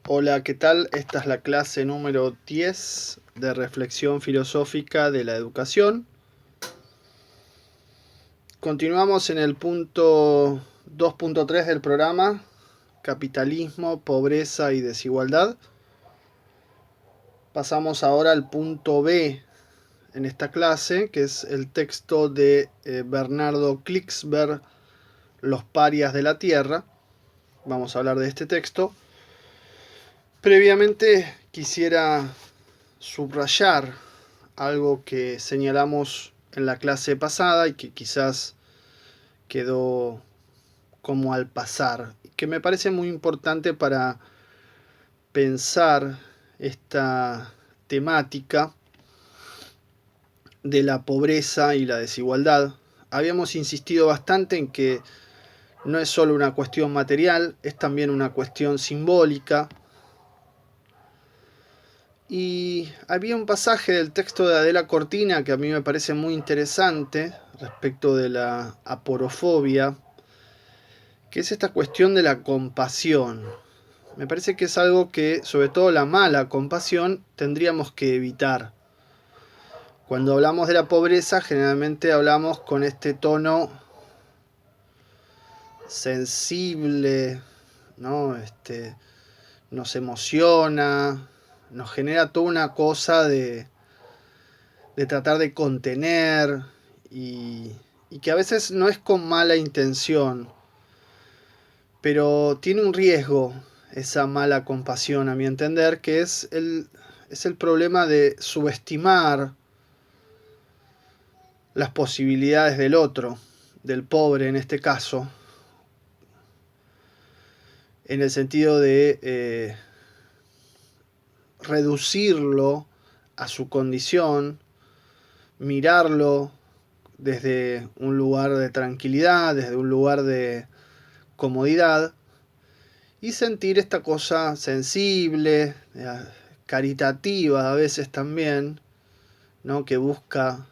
Hola, ¿qué tal? Esta es la clase número 10 de reflexión filosófica de la educación. Continuamos en el punto 2.3 del programa, capitalismo, pobreza y desigualdad. Pasamos ahora al punto B en esta clase, que es el texto de Bernardo Klicksberg, Los parias de la tierra. Vamos a hablar de este texto. Previamente quisiera subrayar algo que señalamos en la clase pasada y que quizás quedó como al pasar, que me parece muy importante para pensar esta temática de la pobreza y la desigualdad. Habíamos insistido bastante en que no es solo una cuestión material, es también una cuestión simbólica. Y había un pasaje del texto de Adela Cortina que a mí me parece muy interesante respecto de la aporofobia, que es esta cuestión de la compasión. Me parece que es algo que, sobre todo la mala compasión, tendríamos que evitar. Cuando hablamos de la pobreza, generalmente hablamos con este tono sensible, ¿no? Nos emociona, nos genera toda una cosa de tratar de contener y que a veces no es con mala intención, pero tiene un riesgo esa mala compasión, a mi entender, que es el problema de subestimar las posibilidades del otro, del pobre en este caso, en el sentido de reducirlo a su condición, mirarlo desde un lugar de tranquilidad, desde un lugar de comodidad, y sentir esta cosa sensible, caritativa a veces también, ¿no? Que busca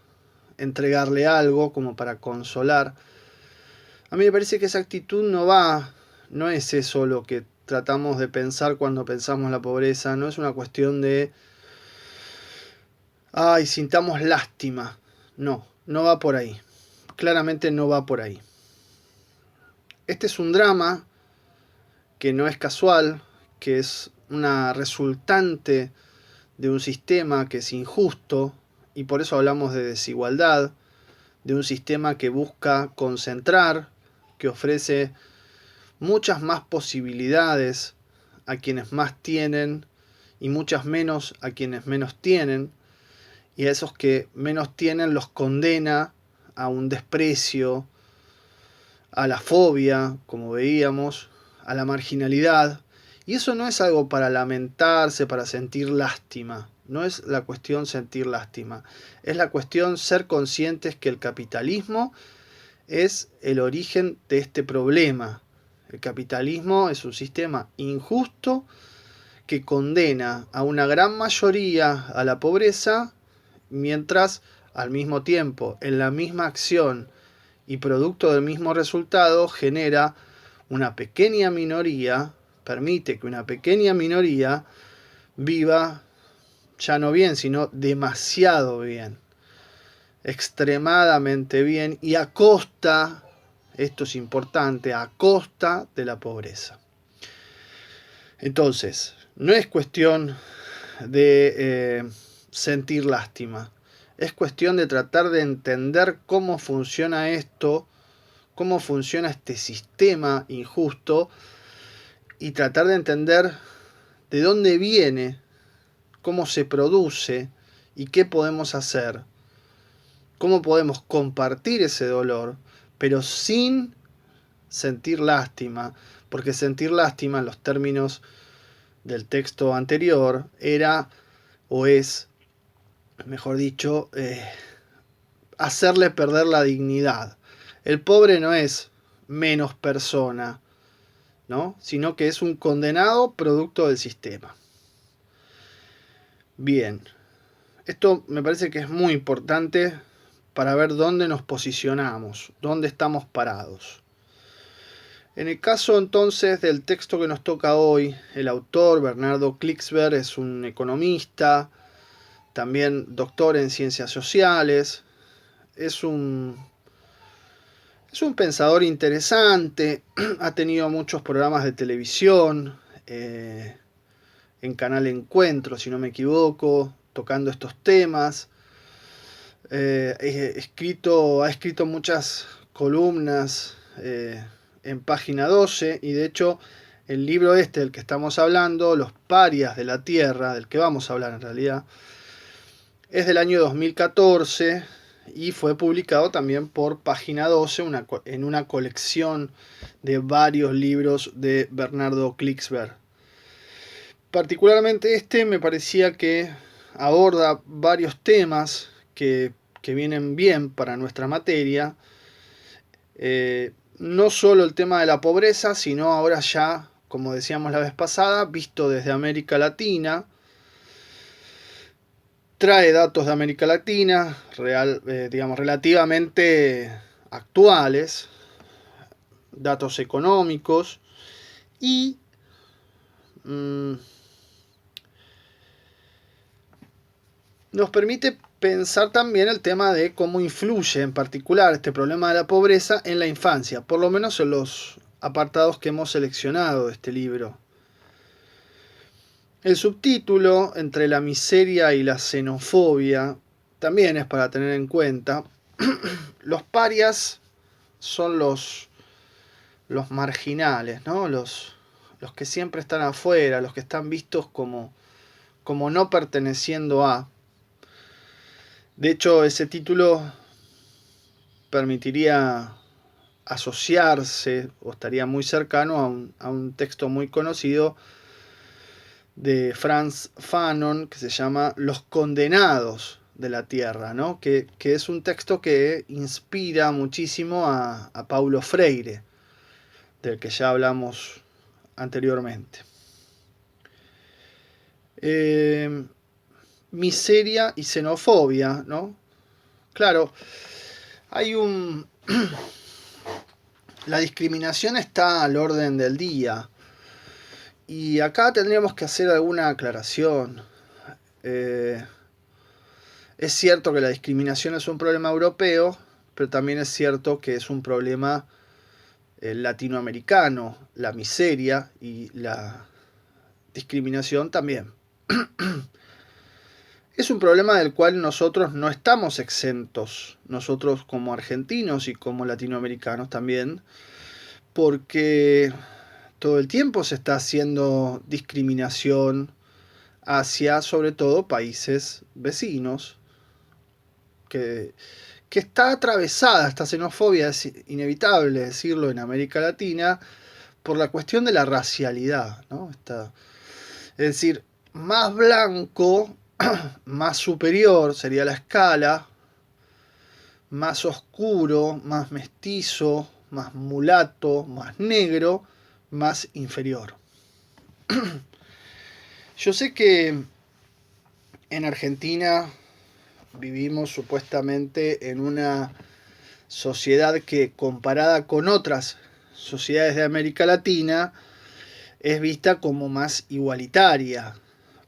entregarle algo como para consolar. A mí me parece que esa actitud no es eso lo que tratamos de pensar cuando pensamos la pobreza, no es una cuestión de, ay, sintamos lástima. No, no va por ahí. Claramente no va por ahí. Este es un drama que no es casual, que es una resultante de un sistema que es injusto, y por eso hablamos de desigualdad, de un sistema que busca concentrar, que ofrece muchas más posibilidades a quienes más tienen y muchas menos a quienes menos tienen, y a esos que menos tienen los condena a un desprecio, a la fobia, como veíamos, a la marginalidad. Y eso no es algo para lamentarse, para sentir lástima. No es la cuestión sentir lástima. Es la cuestión ser conscientes que el capitalismo es el origen de este problema. El capitalismo es un sistema injusto que condena a una gran mayoría a la pobreza, mientras al mismo tiempo, en la misma acción y producto del mismo resultado, genera una pequeña minoría, permite que una pequeña minoría viva ya no bien, sino demasiado bien, extremadamente bien, y a costa, esto es importante, a costa de la pobreza. Entonces, no es cuestión de sentir lástima, es cuestión de tratar de entender cómo funciona esto, cómo funciona este sistema injusto, y tratar de entender de dónde viene, cómo se produce y qué podemos hacer, cómo podemos compartir ese dolor, pero sin sentir lástima, porque sentir lástima en los términos del texto anterior era o es, mejor dicho, hacerle perder la dignidad. El pobre no es menos persona, ¿no? Sino que es un condenado producto del sistema. Bien, esto me parece que es muy importante para ver dónde nos posicionamos, dónde estamos parados. En el caso entonces del texto que nos toca hoy, el autor Bernardo Klicksberg es un economista, también doctor en ciencias sociales, es un, es un pensador interesante, ha tenido muchos programas de televisión, en Canal Encuentro, si no me equivoco, tocando estos temas. Ha escrito muchas columnas en Página 12 y de hecho el libro este del que estamos hablando, Los parias de la Tierra, del que vamos a hablar en realidad, es del año 2014 y fue publicado también por Página 12 en una colección de varios libros de Bernardo Klicksberg. Particularmente este me parecía que aborda varios temas que vienen bien para nuestra materia. No solo el tema de la pobreza, sino ahora ya, como decíamos la vez pasada, visto desde América Latina. Trae datos de América Latina, digamos, relativamente actuales, datos económicos y nos permite pensar también el tema de cómo influye en particular este problema de la pobreza en la infancia, por lo menos en los apartados que hemos seleccionado de este libro. El subtítulo, Entre la miseria y la xenofobia, también es para tener en cuenta. Los parias son los marginales, ¿no? Los que siempre están afuera, los que están vistos como no perteneciendo a. De hecho, ese título permitiría asociarse o estaría muy cercano a un texto muy conocido de Frantz Fanon que se llama Los condenados de la tierra, ¿no? que es un texto que inspira muchísimo a Paulo Freire, del que ya hablamos anteriormente. Miseria y xenofobia, ¿no? Claro, hay un... La discriminación está al orden del día. Y acá tendríamos que hacer alguna aclaración. Es cierto que la discriminación es un problema europeo, pero también es cierto que es un problema latinoamericano. La miseria y la discriminación también. Es un problema del cual nosotros no estamos exentos, nosotros como argentinos y como latinoamericanos también, porque todo el tiempo se está haciendo discriminación hacia, sobre todo, países vecinos, que está atravesada esta xenofobia, es inevitable decirlo en América Latina, por la cuestión de la racialidad, ¿no? Es decir, más blanco, más superior sería la escala, más oscuro, más mestizo, más mulato, más negro, más inferior. Yo sé que en Argentina vivimos supuestamente en una sociedad que, comparada con otras sociedades de América Latina, es vista como más igualitaria.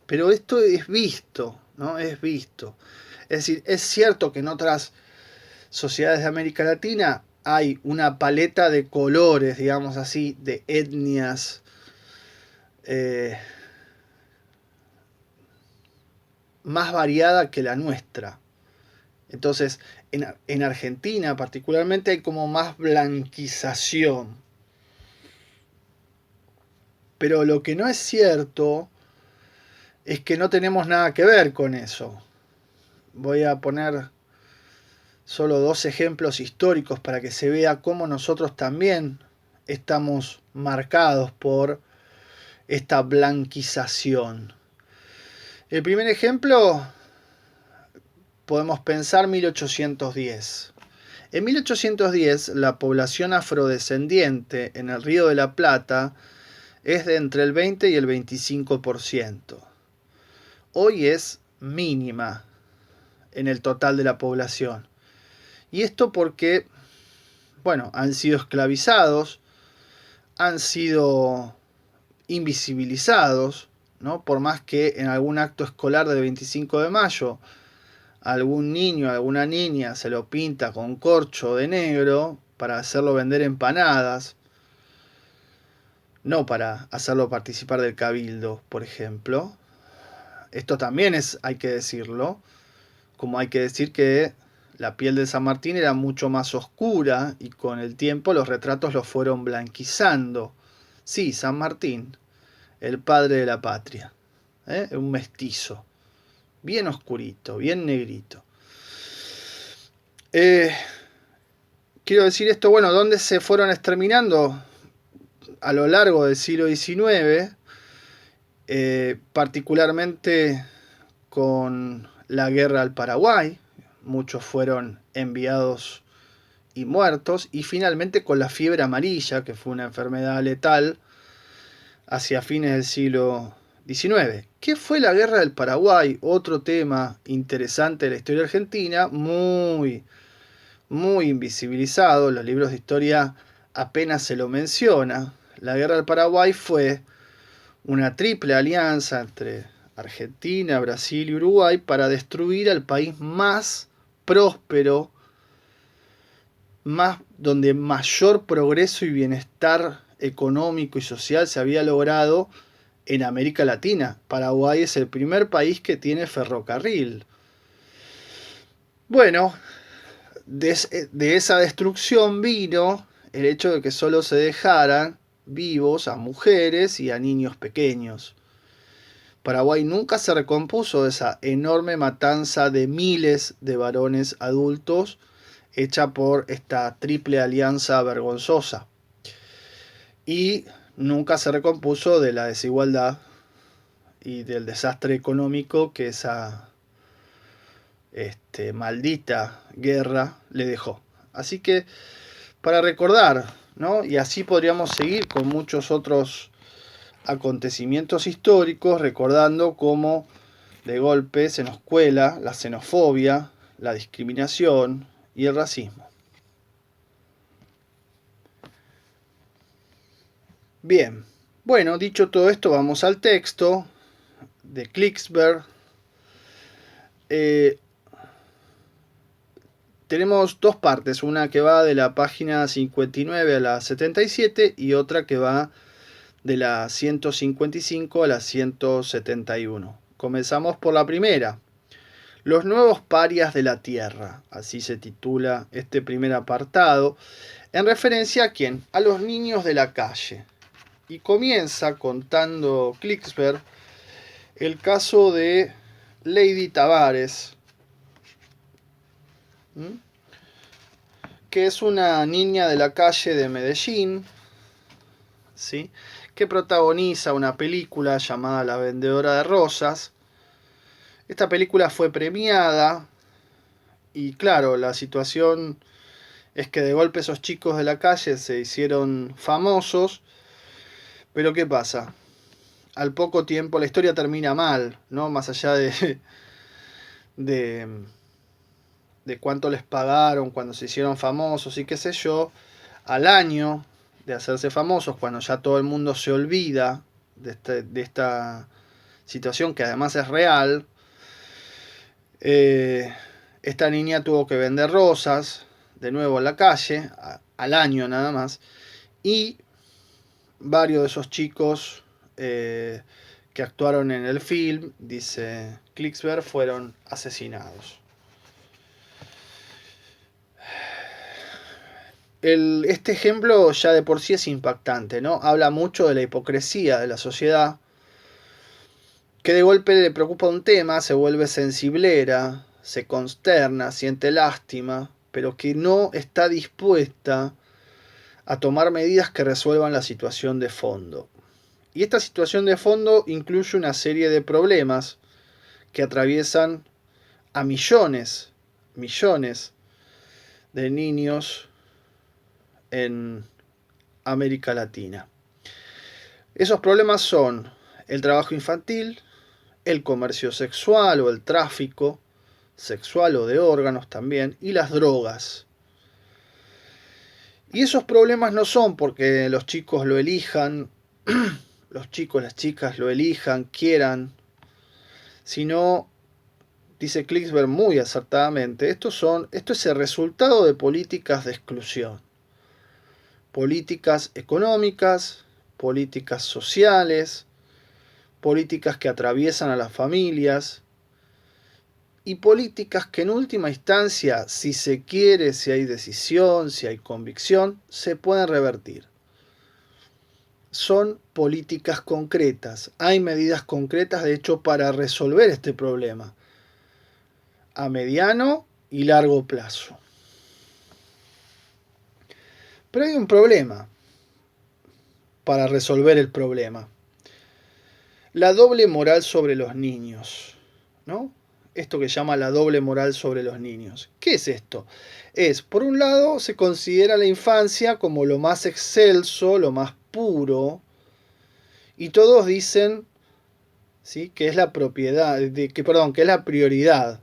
Pero esto es visto, ¿no? Es visto. Es decir, es cierto que en otras sociedades de América Latina hay una paleta de colores, digamos así, de etnias, más variada que la nuestra. Entonces, en Argentina particularmente hay como más blanquización. Pero lo que no es cierto es que no tenemos nada que ver con eso. Voy a poner solo dos ejemplos históricos para que se vea cómo nosotros también estamos marcados por esta blanquización. El primer ejemplo, podemos pensar 1810. En 1810, la población afrodescendiente en el Río de la Plata es de entre el 20 y el 25%. Hoy es mínima en el total de la población. Y esto porque, bueno, han sido esclavizados, han sido invisibilizados, ¿no? Por más que en algún acto escolar del 25 de mayo algún niño, alguna niña se lo pinta con corcho de negro para hacerlo vender empanadas, no para hacerlo participar del cabildo, por ejemplo. Esto también hay que decirlo, como hay que decir que la piel de San Martín era mucho más oscura y con el tiempo los retratos los fueron blanquizando. Sí, San Martín, el padre de la patria, un mestizo, bien oscurito, bien negrito. Quiero decir esto, bueno, ¿dónde se fueron exterminando? A lo largo del siglo XIX, particularmente con la guerra al Paraguay, muchos fueron enviados y muertos, y finalmente con la fiebre amarilla, que fue una enfermedad letal hacia fines del siglo XIX. ¿Qué fue la guerra del Paraguay? Otro tema interesante de la historia argentina, muy invisibilizado, los libros de historia apenas se lo menciona. La guerra del Paraguay fue una triple alianza entre Argentina, Brasil y Uruguay para destruir al país más próspero, donde mayor progreso y bienestar económico y social se había logrado en América Latina. Paraguay es el primer país que tiene ferrocarril. Bueno, de esa destrucción vino el hecho de que solo se dejaran vivos a mujeres y a niños pequeños. Paraguay nunca se recompuso de esa enorme matanza de miles de varones adultos hecha por esta triple alianza vergonzosa. Y nunca se recompuso de la desigualdad y del desastre económico que esa maldita guerra le dejó. Así que para recordar, ¿no? Y así podríamos seguir con muchos otros acontecimientos históricos, recordando cómo de golpe se nos cuela la xenofobia, la discriminación y el racismo. Bien, bueno, dicho todo esto, vamos al texto de Klicksberg. Tenemos dos partes, una que va de la página 59 a la 77 y otra que va de la 155 a la 171. Comenzamos por la primera. Los nuevos parias de la tierra, así se titula este primer apartado, en referencia a quién, a los niños de la calle. Y comienza contando Klicksberg el caso de Lady Tavares, que es una niña de la calle de Medellín, ¿sí?, que protagoniza una película llamada La Vendedora de Rosas. Esta película fue premiada y claro, la situación es que de golpe esos chicos de la calle se hicieron famosos, pero ¿qué pasa? Al poco tiempo la historia termina mal, ¿no? Más allá de cuánto les pagaron cuando se hicieron famosos y qué sé yo, al año de hacerse famosos, cuando ya todo el mundo se olvida de esta situación que además es real, esta niña tuvo que vender rosas de nuevo en la calle, al año nada más, y varios de esos chicos que actuaron en el film, dice Klicksberg, fueron asesinados. Este ejemplo ya de por sí es impactante, ¿no? Habla mucho de la hipocresía de la sociedad, que de golpe le preocupa un tema, se vuelve sensiblera, se consterna, siente lástima, pero que no está dispuesta a tomar medidas que resuelvan la situación de fondo. Y esta situación de fondo incluye una serie de problemas que atraviesan a millones de niños en América Latina. Esos problemas son el trabajo infantil, el comercio sexual o el tráfico sexual o de órganos también, y las drogas. Y esos problemas no son porque los chicos lo elijan, los chicos, las chicas lo elijan, quieran, sino, dice Klicksberg muy acertadamente, esto es el resultado de políticas de exclusión. Políticas económicas, políticas sociales, políticas que atraviesan a las familias y políticas que en última instancia, si se quiere, si hay decisión, si hay convicción, se pueden revertir. Son políticas concretas, hay medidas concretas de hecho para resolver este problema a mediano y largo plazo. Pero hay un problema para resolver el problema. La doble moral sobre los niños, ¿no? Esto que llama la doble moral sobre los niños. ¿Qué es esto? Es, por un lado, se considera la infancia como lo más excelso, lo más puro, y todos dicen, ¿sí?, que es la propiedad, que es la prioridad,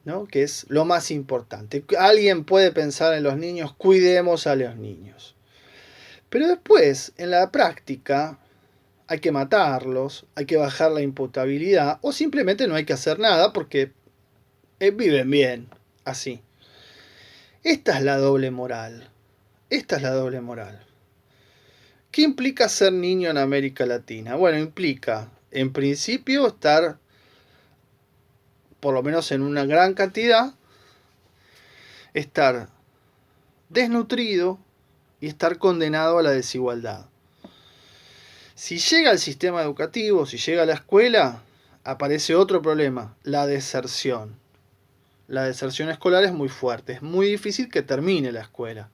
¿no?, que es lo más importante. Alguien puede pensar en los niños, cuidemos a los niños. Pero después, en la práctica, hay que matarlos, hay que bajar la imputabilidad, o simplemente no hay que hacer nada porque viven bien, así. Esta es la doble moral. Esta es la doble moral. ¿Qué implica ser niño en América Latina? Bueno, implica, en principio, estar, por lo menos en una gran cantidad, estar desnutrido y estar condenado a la desigualdad. Si llega al sistema educativo, si llega a la escuela, aparece otro problema, la deserción. La deserción escolar es muy fuerte, es muy difícil que termine la escuela.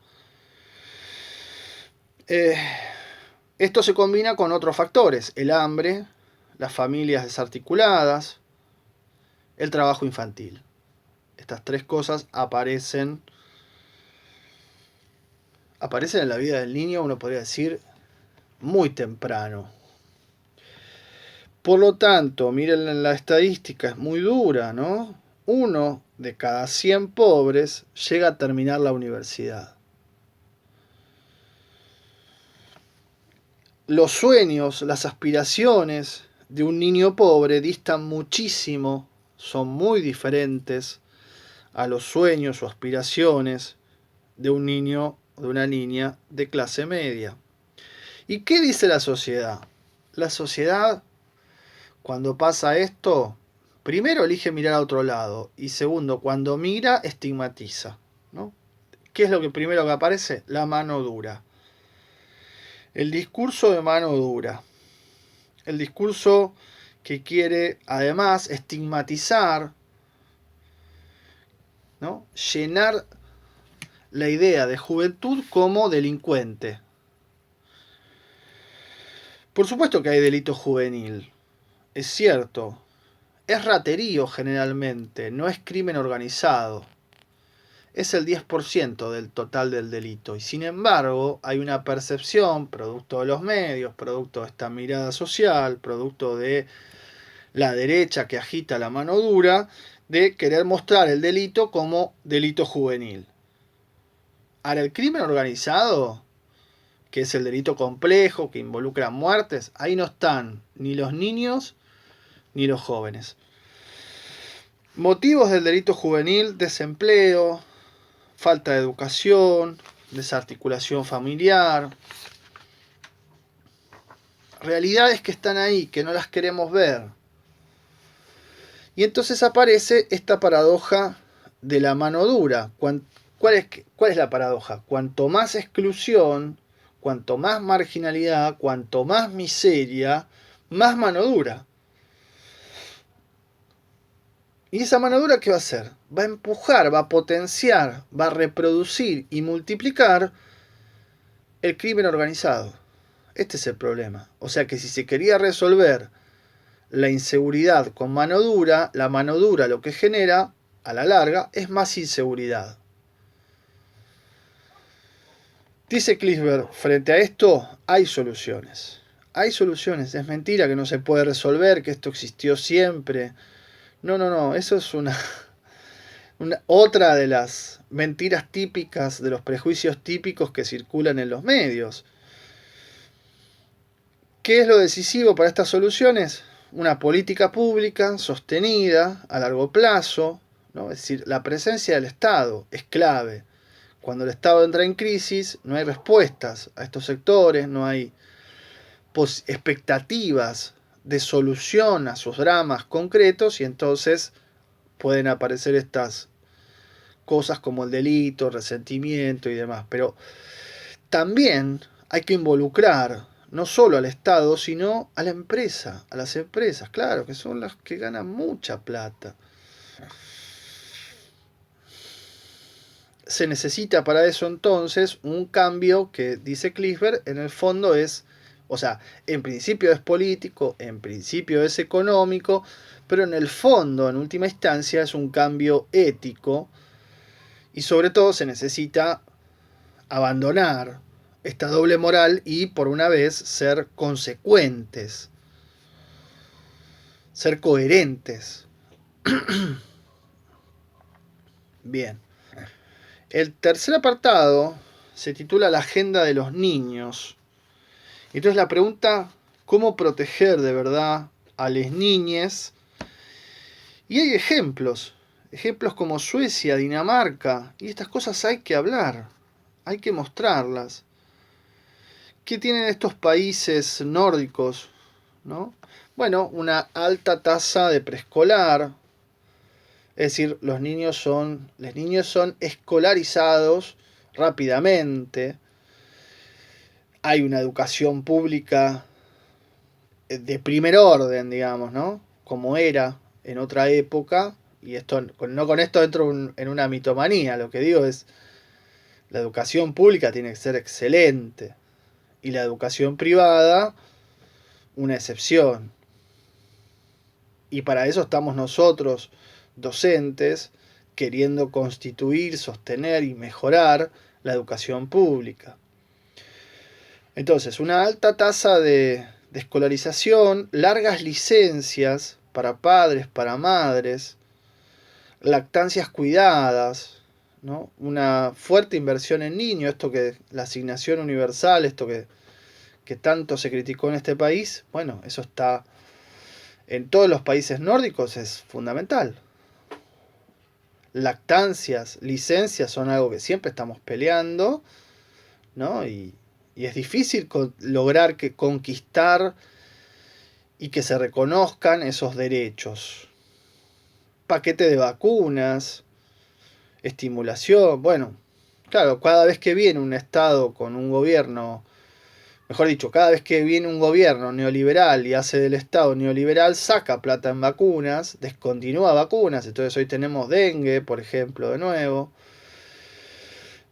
Esto se combina con otros factores, el hambre, las familias desarticuladas, el trabajo infantil. Estas tres cosas aparecen en la vida del niño, uno podría decir, muy temprano. Por lo tanto, miren, la estadística es muy dura, ¿no? 1 de cada 100 pobres llega a terminar la universidad. Los sueños, las aspiraciones de un niño pobre distan muchísimo, son muy diferentes a los sueños o aspiraciones de un niño o de una niña de clase media. ¿Y qué dice la sociedad? La sociedad, cuando pasa esto, primero elige mirar a otro lado y segundo, cuando mira, estigmatiza, ¿no? ¿Qué es lo que primero que aparece? La mano dura. El discurso de mano dura. El discurso que quiere además estigmatizar, ¿no?, llenar la idea de juventud como delincuente. Por supuesto que hay delito juvenil, es cierto. Es raterío generalmente, no es crimen organizado. Es el 10% del total del delito. Y sin embargo, hay una percepción, producto de los medios, producto de esta mirada social, producto de la derecha que agita la mano dura, de querer mostrar el delito como delito juvenil. Ahora, el crimen organizado, que es el delito complejo, que involucra muertes, ahí no están ni los niños ni los jóvenes. Motivos del delito juvenil: desempleo, falta de educación, desarticulación familiar. Realidades que están ahí, que no las queremos ver. Y entonces aparece esta paradoja de la mano dura. ¿Cuál es la paradoja? Cuanto más exclusión, cuanto más marginalidad, cuanto más miseria, más mano dura. ¿Y esa mano dura qué va a hacer? Va a empujar, va a potenciar, va a reproducir y multiplicar el crimen organizado. Este es el problema. O sea que si se quería resolver la inseguridad con mano dura, la mano dura lo que genera, a la larga, es más inseguridad. Dice Klicksberg, frente a esto hay soluciones. Hay soluciones. Es mentira que no se puede resolver, que esto existió siempre. No, eso es una... Otra de las mentiras típicas, de los prejuicios típicos que circulan en los medios. ¿Qué es lo decisivo para estas soluciones? Una política pública sostenida a largo plazo, ¿no? Es decir, la presencia del Estado es clave. Cuando el Estado entra en crisis, no hay respuestas a estos sectores, no hay expectativas de solución a sus dramas concretos y entonces pueden aparecer estas cosas como el delito, resentimiento y demás. Pero también hay que involucrar no solo al Estado, sino a la empresa, a las empresas, claro, que son las que ganan mucha plata. Se necesita para eso entonces un cambio que, dice Clifford, en el fondo es, o sea, en principio es político, en principio es económico, pero en el fondo, en última instancia, es un cambio ético y sobre todo se necesita abandonar esta doble moral y por una vez ser consecuentes, ser coherentes. Bien. El tercer apartado se titula La agenda de los niños. Entonces la pregunta, ¿cómo proteger de verdad a las niñas? Y hay ejemplos como Suecia, Dinamarca, y estas cosas hay que hablar, hay que mostrarlas. ¿Qué tienen estos países nórdicos? ¿No? Bueno, una alta tasa de preescolar, es decir, los niños son escolarizados rápidamente. Hay una educación pública de primer orden, digamos, ¿no? Como era en otra época. Y esto, no con esto entro en una mitomanía. Lo que digo es, la educación pública tiene que ser excelente. Y la educación privada, una excepción. Y para eso estamos nosotros, docentes, queriendo constituir, sostener y mejorar la educación pública. Entonces, una alta tasa de escolarización, largas licencias para padres, para madres, lactancias cuidadas, ¿no? Una fuerte inversión en niños, esto que la asignación universal, esto que tanto se criticó en este país, bueno, eso está en todos los países nórdicos, es fundamental. Lactancias, licencias son algo que siempre estamos peleando, ¿no? Y es difícil lograr conquistar y que se reconozcan esos derechos. Paquete de vacunas, estimulación, bueno, claro, cada vez que viene un Estado con un gobierno, mejor dicho, cada vez que viene un gobierno neoliberal y hace del Estado neoliberal, saca plata en vacunas, descontinúa vacunas, entonces hoy tenemos dengue, por ejemplo, de nuevo.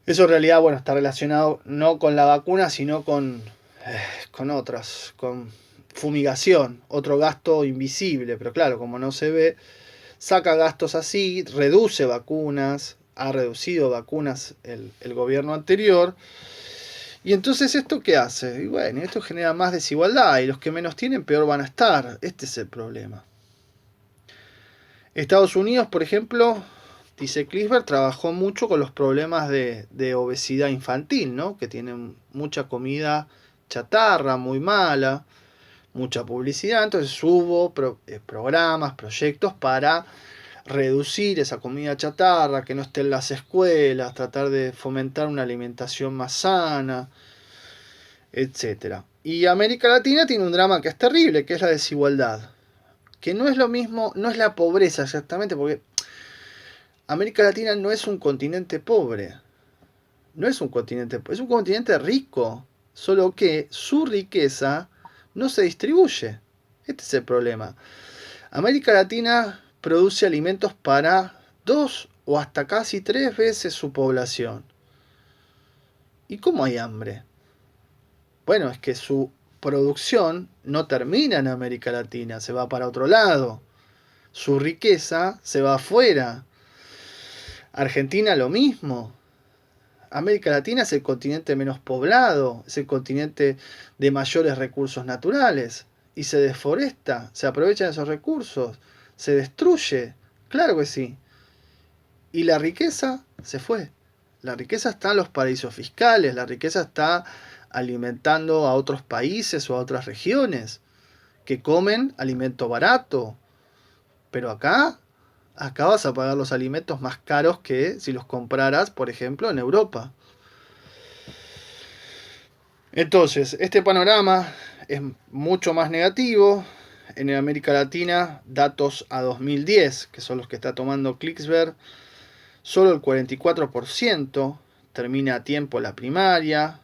Eso en realidad, bueno, está relacionado no con la vacuna, sino con otras, con fumigación, otro gasto invisible, pero claro, como no se ve, saca gastos así, reduce vacunas, ha reducido vacunas el gobierno anterior. Y entonces, ¿esto qué hace? Y bueno, esto genera más desigualdad y los que menos tienen peor van a estar. Este es el problema. Estados Unidos, por ejemplo, dice Clifford, trabajó mucho con los problemas de obesidad infantil, ¿no? Que tienen mucha comida chatarra, muy mala, mucha publicidad. Entonces hubo programas, proyectos para reducir esa comida chatarra, que no esté en las escuelas, tratar de fomentar una alimentación más sana, etc. Y América Latina tiene un drama que es terrible, que es la desigualdad. Que no es lo mismo, no es la pobreza exactamente, porque América Latina no es un continente pobre. No es un continente pobre, es un continente rico. Solo que su riqueza no se distribuye. Este es el problema. América Latina produce alimentos para 2 o hasta casi 3 veces su población. ¿Y cómo hay hambre? Bueno, es que su producción no termina en América Latina, se va para otro lado. Su riqueza se va afuera. Argentina lo mismo. América Latina es el continente menos poblado, es el continente de mayores recursos naturales. Y se deforesta, se aprovechan esos recursos, se destruye. Claro que sí. Y la riqueza se fue. La riqueza está en los paraísos fiscales, la riqueza está alimentando a otros países o a otras regiones que comen alimento barato. Pero acá vas a pagar los alimentos más caros que si los compraras, por ejemplo, en Europa. Entonces, este panorama es mucho más negativo. En América Latina, datos a 2010, que son los que está tomando Clicksberg, solo el 44% termina a tiempo la primaria,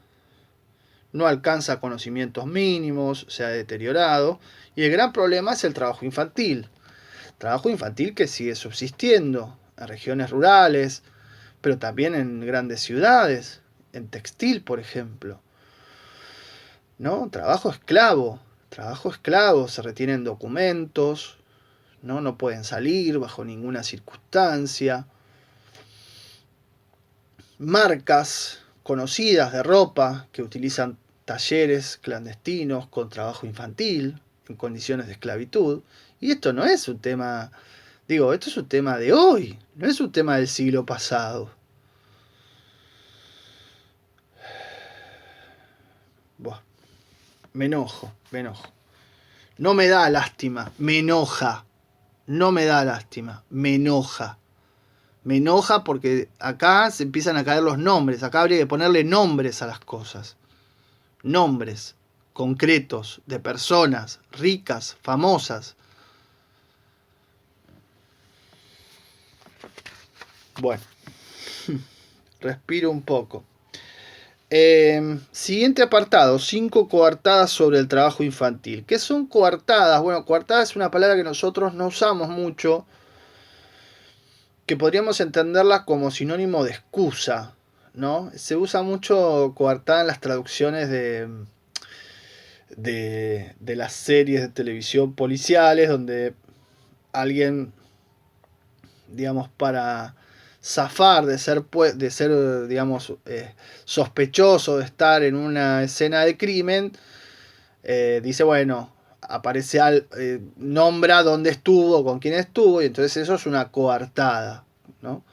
no alcanza conocimientos mínimos, se ha deteriorado, y el gran problema es el trabajo infantil. Trabajo infantil que sigue subsistiendo en regiones rurales, pero también en grandes ciudades, en textil, por ejemplo. ¿No? Trabajo esclavo, se retienen documentos, no pueden salir bajo ninguna circunstancia. Marcas conocidas de ropa que utilizan talleres clandestinos con trabajo infantil en condiciones de esclavitud. Y esto no es un tema, esto es un tema de hoy, no es un tema del siglo pasado. Buah, me enojo. No me da lástima, me enoja. No me da lástima, me enoja. Me enoja porque acá se empiezan a caer los nombres. Acá habría que ponerle nombres a las cosas. Nombres concretos de personas ricas, famosas. Bueno, respiro un poco. Siguiente apartado, 5 coartadas sobre el trabajo infantil. ¿Qué son coartadas? Bueno, coartada es una palabra que nosotros no usamos mucho, que podríamos entenderla como sinónimo de excusa, ¿no? Se usa mucho coartada en las traducciones de las series de televisión policiales, donde alguien, digamos, para zafar de ser digamos, sospechoso de estar en una escena de crimen, dice, bueno, aparece nombra dónde estuvo, con quién estuvo, y entonces eso es una coartada, ¿no?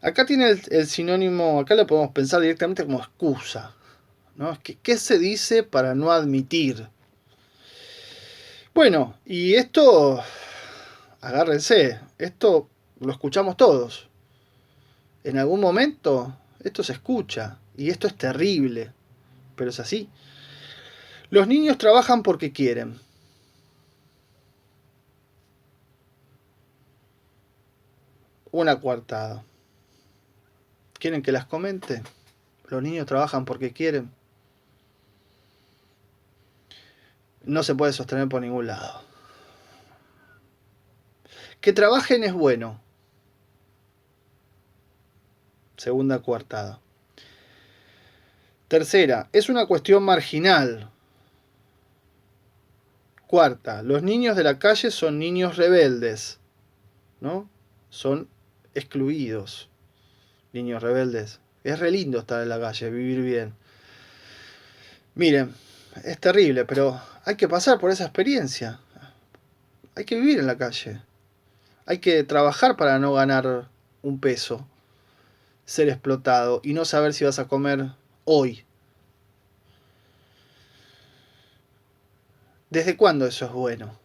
Acá tiene el sinónimo, acá lo podemos pensar directamente como excusa, ¿no? ¿Qué se dice para no admitir? Bueno, y esto, agárrense, esto lo escuchamos todos. En algún momento esto se escucha y esto es terrible, pero es así. Los niños trabajan porque quieren. Una coartada. ¿Quieren que las comente? Los niños trabajan porque quieren. No se puede sostener por ningún lado. Que trabajen es bueno. Segunda coartada. Tercera, es una cuestión marginal. Cuarta, los niños de la calle son niños rebeldes, ¿no? Son excluidos. Niños rebeldes. Es re lindo estar en la calle, vivir bien. Miren, es terrible, pero hay que pasar por esa experiencia. Hay que vivir en la calle. Hay que trabajar para no ganar un peso, ser explotado y no saber si vas a comer hoy. ¿Desde cuándo eso es bueno?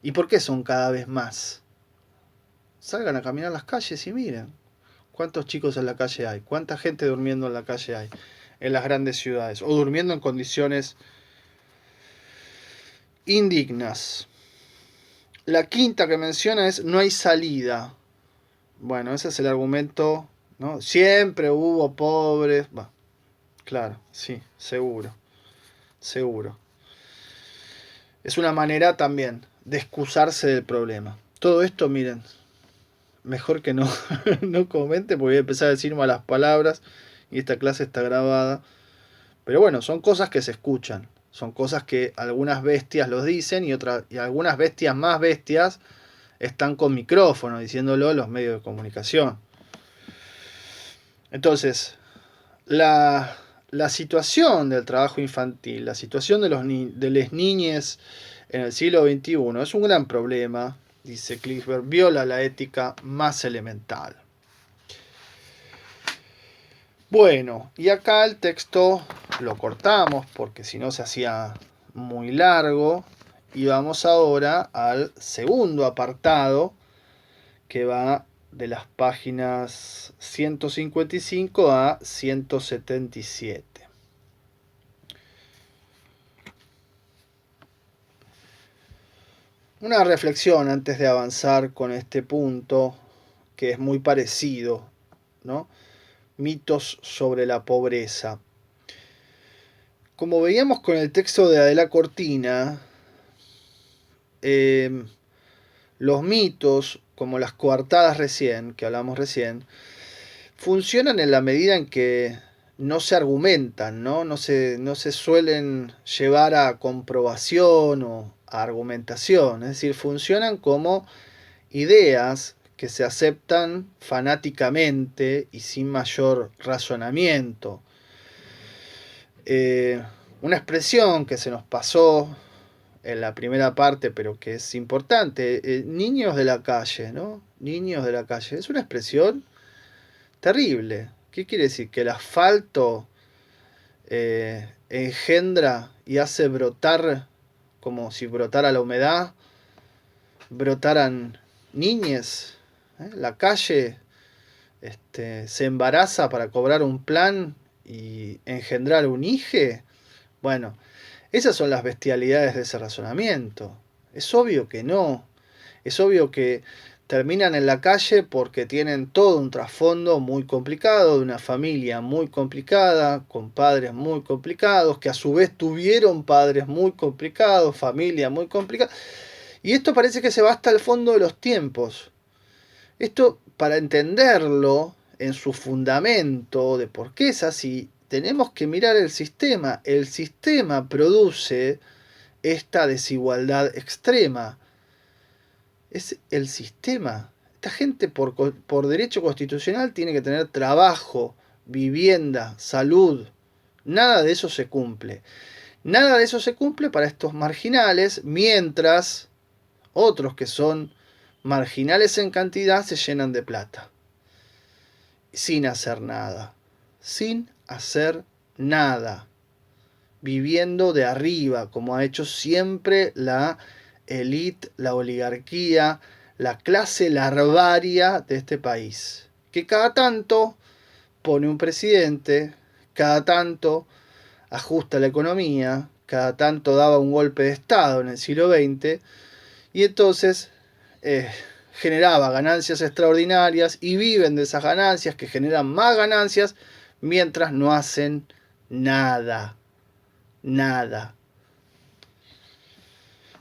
¿Y por qué son cada vez más? Salgan a caminar las calles y miren cuántos chicos en la calle hay, cuánta gente durmiendo en la calle hay, en las grandes ciudades, o durmiendo en condiciones indignas. La quinta que menciona es no hay salida. Bueno, ese es el argumento, ¿no? Siempre hubo pobres. Bah, claro, sí, seguro. Es una manera también de excusarse del problema. Todo esto, miren, mejor que no, no comente porque voy a empezar a decir malas palabras y esta clase está grabada. Pero bueno, son cosas que se escuchan. Son cosas que algunas bestias los dicen y algunas bestias más bestias están con micrófono diciéndolo en los medios de comunicación. Entonces, la situación del trabajo infantil, la situación de las niñes en el siglo XXI es un gran problema. dice Klinsberg, viola la ética más elemental. Bueno, y acá el texto lo cortamos porque si no se hacía muy largo. Y vamos ahora al segundo apartado, que va de las páginas 155 a 177. Una reflexión antes de avanzar con este punto, que es muy parecido, ¿no? Mitos sobre la pobreza. Como veíamos con el texto de Adela Cortina, los mitos, como las coartadas recién, que hablamos recién, funcionan en la medida en que no se argumentan, ¿no? No se suelen llevar a comprobación o a argumentación. Es decir, funcionan como ideas que se aceptan fanáticamente y sin mayor razonamiento. Una expresión que se nos pasó en la primera parte, pero que es importante, niños de la calle, ¿no? Niños de la calle. Es una expresión terrible. ¿Qué quiere decir? Que el asfalto engendra y hace brotar, como si brotara la humedad, brotaran niñes. La calle se embaraza para cobrar un plan y engendrar un hijo. Bueno, esas son las bestialidades de ese razonamiento. Es obvio que no. Es obvio que terminan en la calle porque tienen todo un trasfondo muy complicado, de una familia muy complicada, con padres muy complicados, que a su vez tuvieron padres muy complicados, familia muy complicada. Y esto parece que se va hasta el fondo de los tiempos. Esto, para entenderlo en su fundamento de por qué es así, tenemos que mirar el sistema. El sistema produce esta desigualdad extrema. Es el sistema. Esta gente por derecho constitucional tiene que tener trabajo, vivienda, salud. Nada de eso se cumple. Nada de eso se cumple para estos marginales, mientras otros que son marginales en cantidad se llenan de plata. Sin hacer nada. Sin hacer nada. Viviendo de arriba, como ha hecho siempre la élite, la oligarquía, la clase larvaria de este país. Que cada tanto pone un presidente, cada tanto ajusta la economía, cada tanto daba un golpe de Estado en el siglo XX, y entonces generaba ganancias extraordinarias y viven de esas ganancias que generan más ganancias mientras no hacen nada. Nada.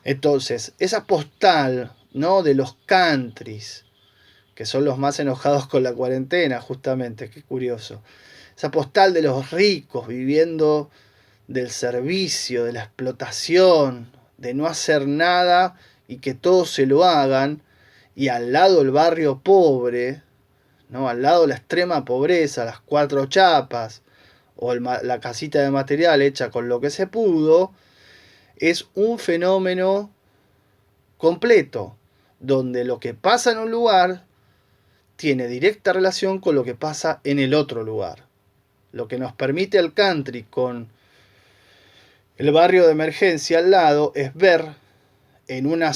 Entonces, esa postal, ¿no?, de los countries, que son los más enojados con la cuarentena, justamente, qué curioso. Esa postal de los ricos viviendo del servicio, de la explotación, de no hacer nada y que todos se lo hagan, y al lado el barrio pobre, ¿no?, al lado la extrema pobreza, las cuatro chapas, o la casita de material hecha con lo que se pudo, es un fenómeno completo, donde lo que pasa en un lugar tiene directa relación con lo que pasa en el otro lugar. Lo que nos permite el country con el barrio de emergencia al lado es ver en un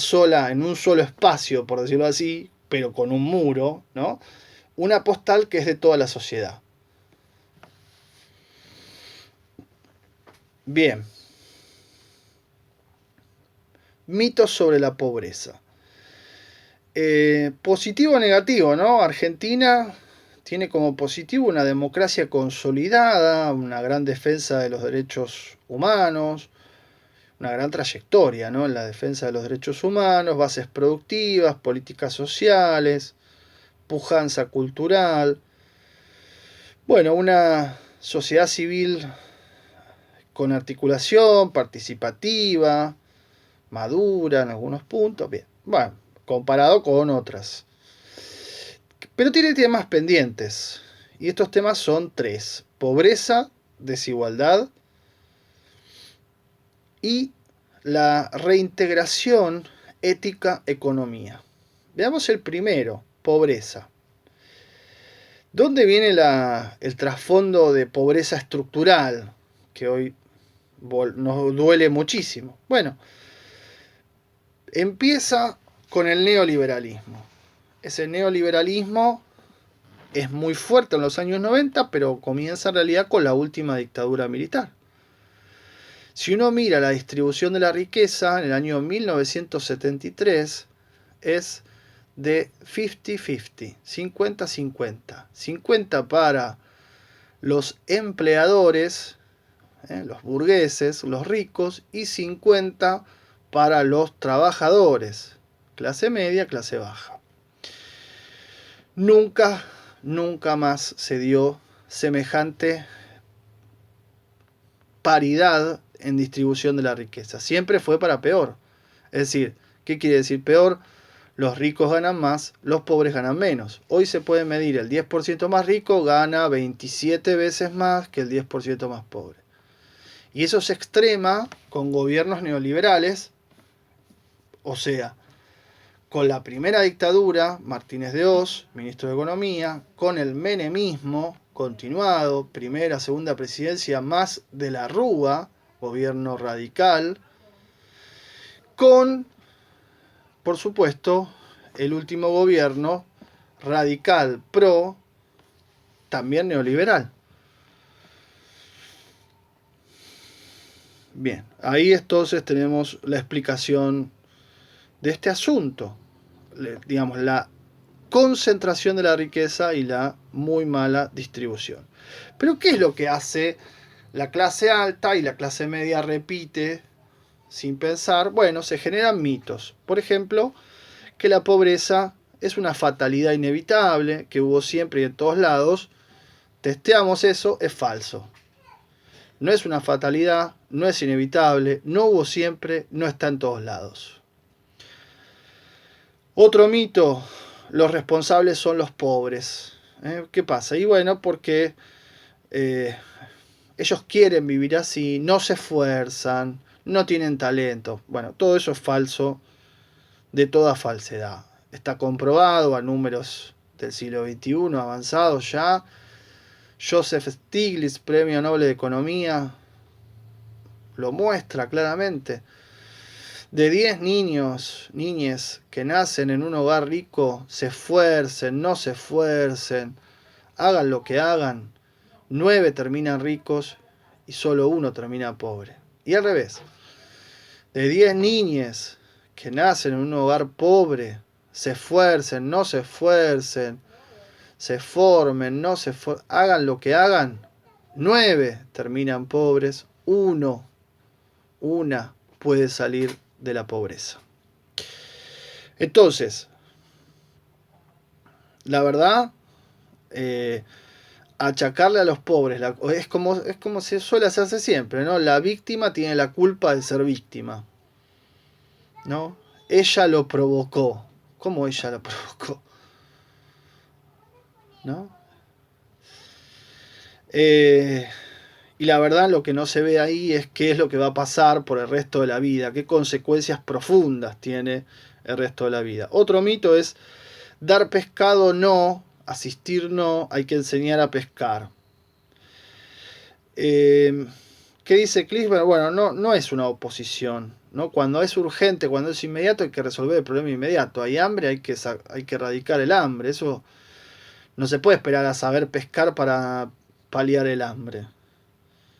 solo espacio, por decirlo así, pero con un muro, ¿no?, una postal que es de toda la sociedad. Bien. Mitos sobre la pobreza. Positivo o negativo, ¿no? Argentina tiene como positivo una democracia consolidada, una gran defensa de los derechos humanos, una gran trayectoria, ¿no?, en la defensa de los derechos humanos, bases productivas, políticas sociales, pujanza cultural. Bueno, una sociedad civil con articulación, participativa, madura en algunos puntos. Bien, bueno, comparado con otras. Pero tiene temas pendientes. Y estos temas son tres: pobreza, desigualdad y la reintegración ética-economía. Veamos el primero, pobreza. ¿Dónde viene el trasfondo de pobreza estructural que hoy nos duele muchísimo? Bueno, empieza con el neoliberalismo. Ese neoliberalismo es muy fuerte en los años 90, pero comienza en realidad con la última dictadura militar. Si uno mira la distribución de la riqueza en el año 1973, es de 50-50, 50-50. 50 para los empleadores, los burgueses, los ricos, y 50 para los trabajadores, clase media, clase baja. Nunca más se dio semejante paridad en distribución de la riqueza. Siempre fue para peor. Es decir, ¿qué quiere decir peor? Los ricos ganan más, los pobres ganan menos. Hoy se puede medir el 10% más rico gana 27 veces más que el 10% más pobre. Y eso se extrema con gobiernos neoliberales, o sea, con la primera dictadura, Martínez de Oz, ministro de Economía, con el menemismo continuado, primera, segunda presidencia más de la Rúa, gobierno radical, con, por supuesto, el último gobierno radical pro, también neoliberal. Bien, ahí entonces tenemos la explicación de este asunto, digamos, la concentración de la riqueza y la muy mala distribución. Pero ¿qué es lo que hace la clase alta y la clase media repite sin pensar? Bueno, se generan mitos. Por ejemplo, que la pobreza es una fatalidad inevitable, que hubo siempre y en todos lados. Testeamos eso, es falso. No es una fatalidad, no es inevitable, no hubo siempre, no está en todos lados. Otro mito, los responsables son los pobres. ¿Qué pasa? Y bueno, porque ellos quieren vivir así, no se esfuerzan, no tienen talento. Bueno, todo eso es falso, de toda falsedad. Está comprobado a números del siglo XXI avanzados ya. Joseph Stiglitz, Premio Nobel de Economía, lo muestra claramente. De 10 niñes que nacen en un hogar rico, se esfuercen, no se esfuercen, hagan lo que hagan, 9 terminan ricos y solo 1 termina pobre. Y al revés, de 10 niñes que nacen en un hogar pobre, se esfuercen, no se esfuercen, se formen, no se hagan lo que hagan, 9 terminan pobres, una puede salir de la pobreza. Entonces, la verdad, achacarle a los pobres es como se suele hacerse siempre, ¿no? La víctima tiene la culpa de ser víctima, ¿no? Ella lo provocó. ¿Cómo ella lo provocó? ¿No? Y la verdad lo que no se ve ahí es qué es lo que va a pasar por el resto de la vida, qué consecuencias profundas tiene el resto de la vida. Otro mito es dar pescado no, asistir no, hay que enseñar a pescar. ¿Qué dice Klinsmann? Bueno, no es una oposición, ¿no? Cuando es urgente, cuando es inmediato, hay que resolver el problema inmediato. Hay hambre, hay que erradicar el hambre. Eso no se puede esperar a saber pescar para paliar el hambre.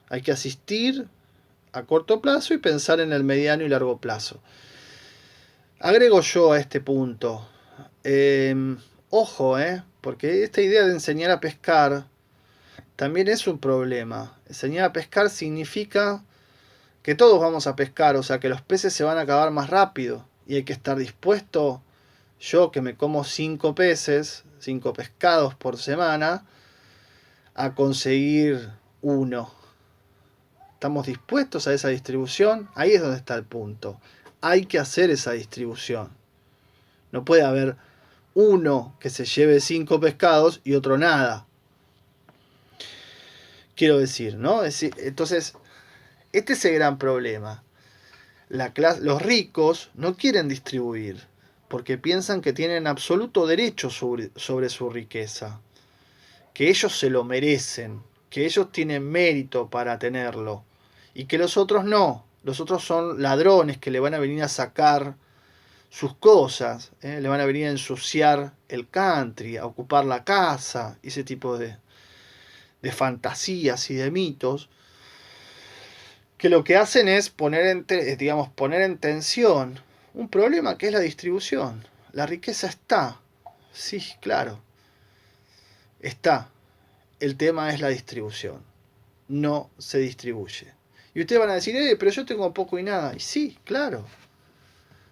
Hay que asistir a corto plazo y pensar en el mediano y largo plazo. Agrego yo a este punto, ojo, porque esta idea de enseñar a pescar también es un problema. Enseñar a pescar significa que todos vamos a pescar, o sea que los peces se van a acabar más rápido y hay que estar dispuesto, yo que me como 5 peces, 5 pescados por semana, a conseguir 1. ¿Estamos dispuestos a esa distribución? Ahí es donde está el punto. Hay que hacer esa distribución. No puede haber uno que se lleve 5 pescados y otro nada. Quiero decir, ¿no? Entonces, este es el gran problema. Los ricos no quieren distribuir. porque piensan que tienen absoluto derecho sobre su riqueza, que ellos se lo merecen, que ellos tienen mérito para tenerlo, y que los otros no. Los otros son ladrones que le van a venir a sacar sus cosas, le van a venir a ensuciar el country, a ocupar la casa, ese tipo de fantasías y de mitos, que lo que hacen es poner en tensión un problema que es la distribución. La riqueza está, sí, claro, está. El tema es la distribución. No se distribuye. Y ustedes van a decir, pero yo tengo poco y nada. Y sí, claro.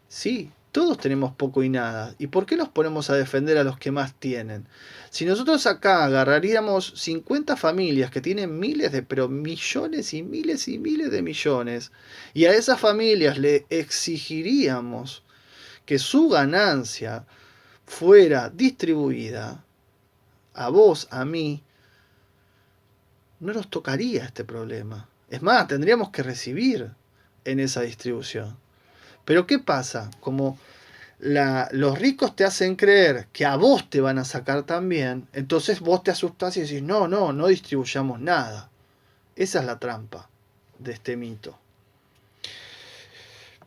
Sí, todos tenemos poco y nada. ¿Y por qué nos ponemos a defender a los que más tienen? Si nosotros acá agarraríamos 50 familias que tienen pero millones y miles de millones, y a esas familias le exigiríamos que su ganancia fuera distribuida a vos, a mí, no nos tocaría este problema. Es más, tendríamos que recibir en esa distribución. Pero ¿qué pasa? Como los ricos te hacen creer que a vos te van a sacar también, entonces vos te asustás y decís, no distribuyamos nada. Esa es la trampa de este mito.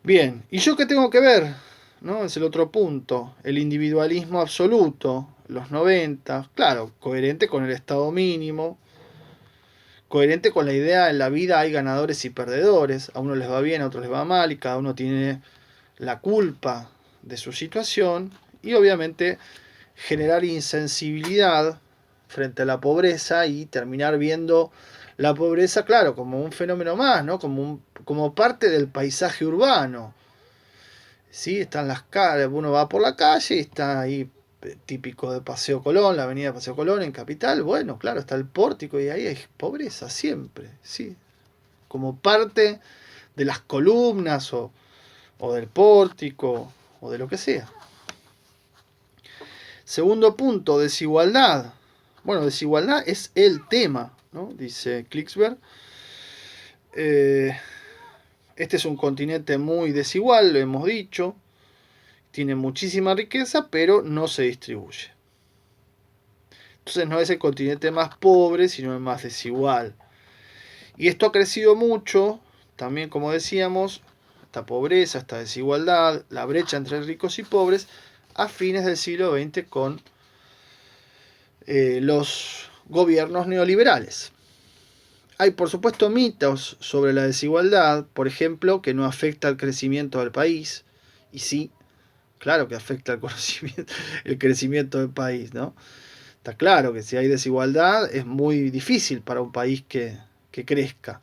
Bien, ¿y yo qué tengo que ver? ¿No? Es el otro punto. El individualismo absoluto, los 90, claro, coherente con el estado mínimo, coherente con la idea en la vida hay ganadores y perdedores, a uno les va bien, a otros les va mal y cada uno tiene la culpa de su situación, y obviamente generar insensibilidad frente a la pobreza y terminar viendo la pobreza, claro, como un fenómeno más, ¿no? Como parte del paisaje urbano. Sí, están las calles, uno va por la calle y está ahí típico de Paseo Colón, la avenida Paseo Colón en Capital, bueno, claro, está el pórtico y ahí hay pobreza siempre, sí, como parte de las columnas o del pórtico o de lo que sea. Segundo punto, desigualdad. Bueno, desigualdad es el tema, ¿no? Dice Klicksberg. Este es un continente muy desigual, lo hemos dicho. Tiene muchísima riqueza, pero no se distribuye. Entonces no es el continente más pobre, sino el más desigual. Y esto ha crecido mucho, también como decíamos, esta pobreza, esta desigualdad, la brecha entre ricos y pobres, a fines del siglo XX con los gobiernos neoliberales. Hay, por supuesto, mitos sobre la desigualdad, por ejemplo, que no afecta al crecimiento del país, y sí, claro que afecta el crecimiento del país, ¿no? Está claro que si hay desigualdad es muy difícil para un país que crezca,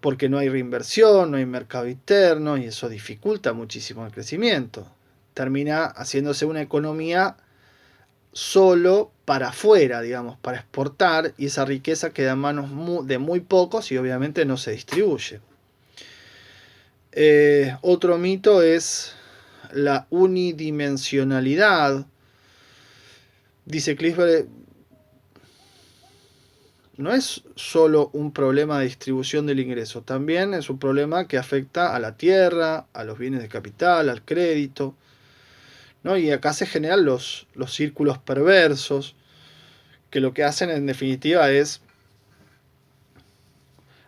porque no hay reinversión, no hay mercado interno, y eso dificulta muchísimo el crecimiento. Termina haciéndose una economía solo para afuera, digamos, para exportar, y esa riqueza queda en manos de muy pocos y obviamente no se distribuye. Otro mito es la unidimensionalidad. Dice Klicksberg, no es solo un problema de distribución del ingreso, también es un problema que afecta a la tierra, a los bienes de capital, al crédito, ¿no? Y acá se generan los círculos perversos, que lo que hacen en definitiva es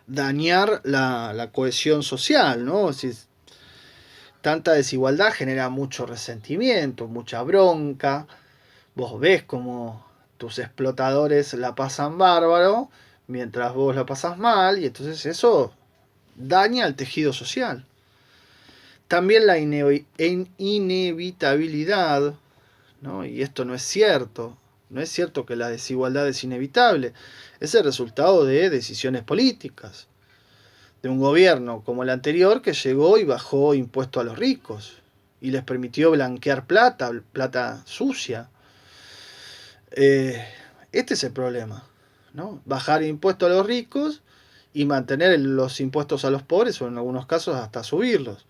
dañar la cohesión social, ¿no? Si tanta desigualdad genera mucho resentimiento, mucha bronca. Vos ves como tus explotadores la pasan bárbaro, mientras vos la pasas mal, y entonces eso daña el tejido social. También la inevitabilidad, ¿no? Y esto no es cierto. No es cierto que la desigualdad es inevitable. Es el resultado de decisiones políticas. De un gobierno como el anterior que llegó y bajó impuestos a los ricos. Y les permitió blanquear plata sucia. Este es el problema, ¿no? Bajar impuestos a los ricos y mantener los impuestos a los pobres, o en algunos casos hasta subirlos.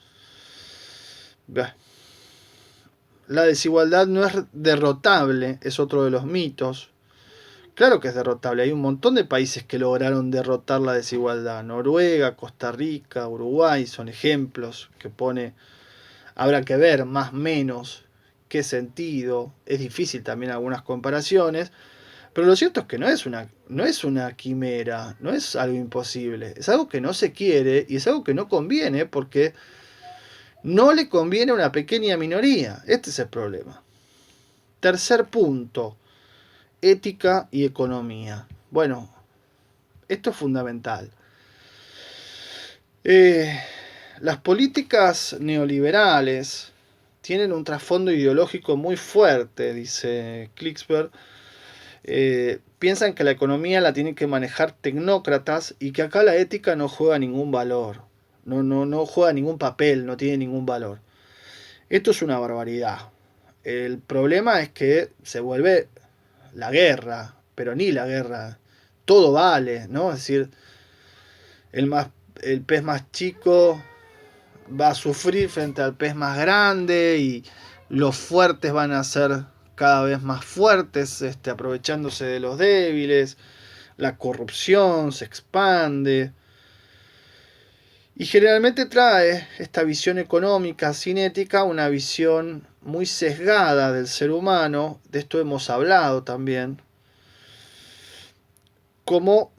La desigualdad no es derrotable, es otro de los mitos. Claro que es derrotable, hay un montón de países que lograron derrotar la desigualdad. Noruega, Costa Rica, Uruguay son ejemplos que pone Habrá que ver más o menos qué sentido. Es difícil también algunas comparaciones. Pero lo cierto es que no es una quimera, no es algo imposible. Es algo que no se quiere y es algo que no conviene porque no le conviene a una pequeña minoría. Este es el problema. Tercer punto, ética y economía. Bueno, esto es fundamental. Las políticas neoliberales tienen un trasfondo ideológico muy fuerte, dice Klicksberg. Piensan que la economía la tienen que manejar tecnócratas y que acá la ética no juega ningún valor. No juega ningún papel, no tiene ningún valor. Esto es una barbaridad. El problema es que se vuelve la guerra, pero ni la guerra. Todo vale, ¿no? Es decir, el pez más chico va a sufrir frente al pez más grande y los fuertes van a ser cada vez más fuertes, aprovechándose de los débiles, la corrupción se expande y generalmente trae esta visión económica sin ética una visión muy sesgada del ser humano, de esto hemos hablado también, como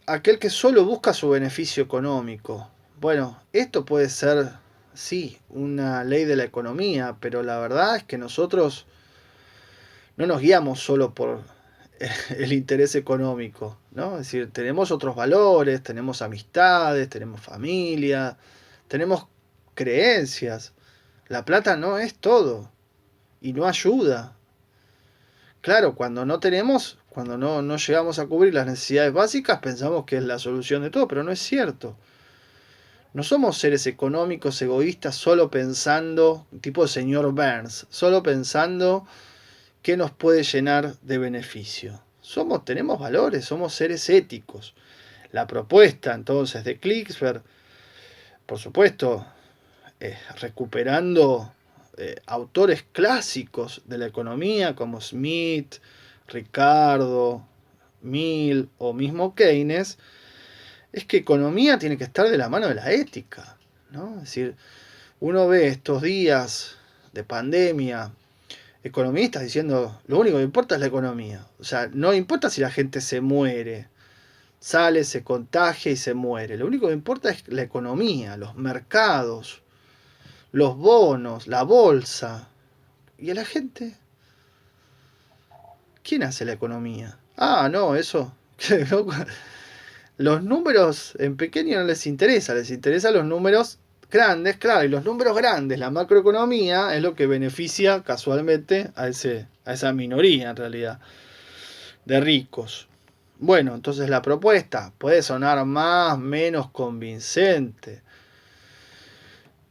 aquel que solo busca su beneficio económico. Bueno, esto puede ser, sí, una ley de la economía, pero la verdad es que nosotros no nos guiamos solo por el interés económico, ¿no? Es decir, tenemos otros valores, tenemos amistades, tenemos familia, tenemos creencias. La plata no es todo y no ayuda. Claro, cuando no tenemos, cuando no llegamos a cubrir las necesidades básicas, pensamos que es la solución de todo, pero no es cierto. No somos seres económicos egoístas solo pensando, tipo señor Burns, solo pensando qué nos puede llenar de beneficio. Tenemos valores, somos seres éticos. La propuesta entonces de Klicksberg, por supuesto, recuperando autores clásicos de la economía como Smith, Ricardo, Mill o mismo Keynes, es que economía tiene que estar de la mano de la ética, ¿no? Es decir, uno ve estos días de pandemia economistas diciendo lo único que importa es la economía. O sea, no importa si la gente se muere, sale, se contagia y se muere. Lo único que importa es la economía, los mercados, los bonos, la bolsa. ¿Y a la gente? ¿Quién hace la economía? Ah, no, eso. Los números en pequeño no les interesan los números grandes, claro, y los números grandes, la macroeconomía, es lo que beneficia casualmente a esa minoría en realidad de ricos. Bueno, entonces la propuesta puede sonar más, menos convincente.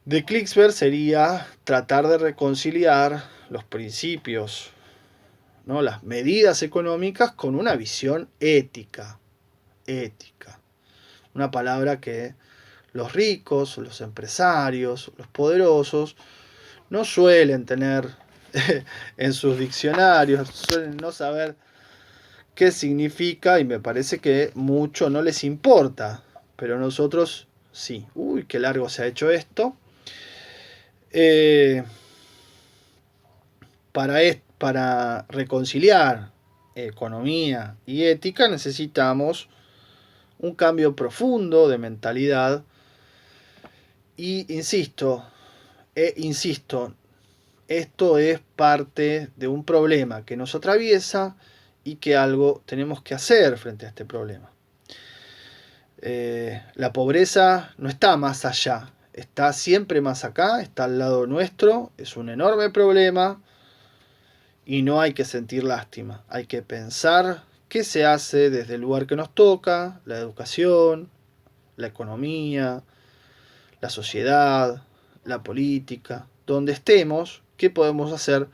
De Klicksberg sería tratar de reconciliar los principios, ¿no? Las medidas económicas con una visión ética. Ética. Una palabra que los ricos, los empresarios, los poderosos no suelen tener en sus diccionarios, suelen no saber qué significa y me parece que mucho no les importa, pero nosotros sí. Uy, qué largo se ha hecho esto. Eh, para reconciliar economía y ética necesitamos un cambio profundo de mentalidad y insisto, esto es parte de un problema que nos atraviesa y que algo tenemos que hacer frente a este problema. La pobreza no está más allá, está siempre más acá, está al lado nuestro, es un enorme problema y no hay que sentir lástima, hay que pensar qué se hace desde el lugar que nos toca, la educación, la economía, la sociedad, la política, donde estemos, qué podemos hacer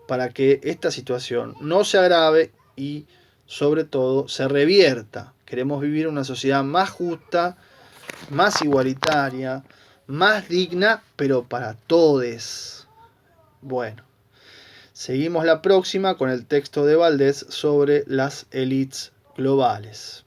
para que esta situación no se agrave y sobre todo se revierta. Queremos vivir una sociedad más justa, más igualitaria, más digna, pero para todos. Bueno, seguimos la próxima con el texto de Valdés sobre las élites globales.